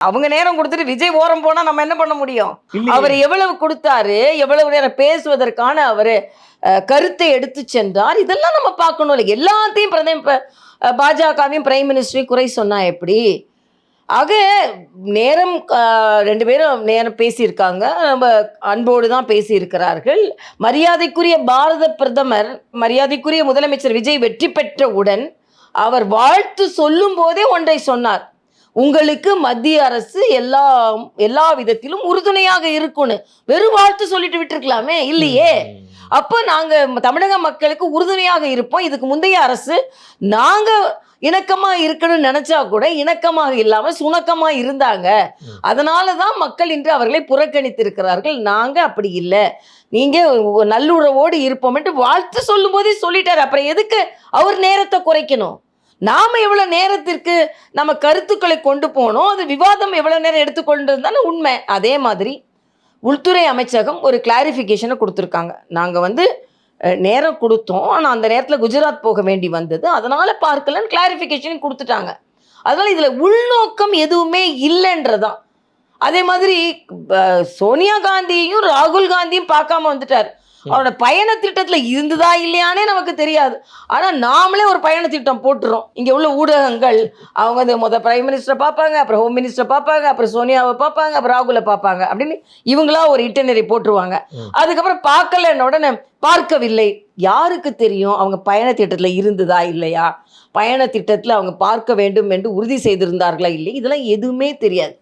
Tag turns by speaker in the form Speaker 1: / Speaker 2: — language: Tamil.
Speaker 1: அவங்க நேரம் கொடுத்துட்டு விஜய் ஓரம் போனா நம்ம என்ன பண்ண முடியும்? அவர் எவ்வளவு கொடுத்தாரு, எவ்வளவு நேரம் பேசுவதற்கான அவரு கருத்தை எடுத்து சென்றார், இதெல்லாம் நம்ம பார்க்கணும். இல்லை எல்லாத்தையும் பாஜகவையும் பிரைம் மினிஸ்டரையும் குறை சொன்னா எப்படி? ஆக நேரம் 2 பேரும் நேரம் பேசியிருக்காங்க. நம்ம அன்போடு தான் பேசியிருக்கிறார்கள். மரியாதைக்குரிய பாரத பிரதமர், மரியாதைக்குரிய முதலமைச்சர் விஜய் வெற்றி பெற்றவுடன் அவர் வாழ்த்து சொல்லும் போதே ஒன்றை சொன்னார். உங்களுக்கு மத்திய அரசு எல்லா விதத்திலும் உறுதுணையாக இருக்கும்னு. வெறும் வாழ்த்து சொல்லிட்டு விட்டுருக்கலாமே, இல்லையே. அப்போ நாங்க தமிழக மக்களுக்கு உறுதுணையாக இருப்போம். இதுக்கு முந்தைய அரசு நாங்க இணக்கமா இருக்கணும்னு நினைச்சா கூட இணக்கமாக இல்லாம சுணக்கமா இருந்தாங்க. அதனாலதான் மக்கள் இன்று அவர்களை புறக்கணித்திருக்கிறார்கள். நாங்க அப்படி இல்லை, நீங்க நல்லுறவோடு இருப்போம் என்று வாழ்த்து சொல்லும் போதே சொல்லிட்டாரு. அப்புறம் எதுக்கு அவர் நேரத்தை குறைக்கணும்? நாம எவ்வளவு நேரத்திற்கு நம்ம கருத்துக்களை கொண்டு போனோம், அது விவாதம் எவ்வளவு நேரம் எடுத்துக்கொண்டு இருந்தாலும் உண்மை. அதே மாதிரி உள்துறை அமைச்சகம் ஒரு கிளாரிஃபிகேஷனை கொடுத்துருக்காங்க. நாங்கள் நேரம் கொடுத்தோம், ஆனால் அந்த நேரத்தில் குஜராத் போக வேண்டி வந்தது, அதனால் பார்க்கலன்னு கிளாரிஃபிகேஷன் கொடுத்துட்டாங்க. அதனால் இதில் உள்நோக்கம் எதுவுமே இல்லைன்றதான். அதே மாதிரி சோனியா காந்தியையும் ராகுல் காந்தியும் பார்க்காம வந்துட்டார். அவரோட பயண திட்டத்தில் இருந்ததா இல்லையானே நமக்கு தெரியாது. ஆனால் நாமளே ஒரு பயண திட்டம் போட்டுறோம். இங்கே உள்ள ஊடகங்கள் அவங்க பிரைம் மினிஸ்டரை பார்ப்பாங்க, அப்புறம் ஹோம் மினிஸ்டரை பார்ப்பாங்க, அப்புறம் சோனியாவை பார்ப்பாங்க, அப்புறம் ராகுலை பார்ப்பாங்க அப்படின்னு இவங்களா ஒரு இட்டனரி போட்டுருவாங்க. அதுக்கப்புறம் பார்க்கலன்னு உடனே பார்க்கவில்லை. யாருக்கு தெரியும் அவங்க பயண திட்டத்தில் இருந்ததா இல்லையா, பயண திட்டத்தில் அவங்க பார்க்க வேண்டும் என்று உறுதி செய்திருந்தார்களா இல்லை, இதெல்லாம் எதுவுமே தெரியாது.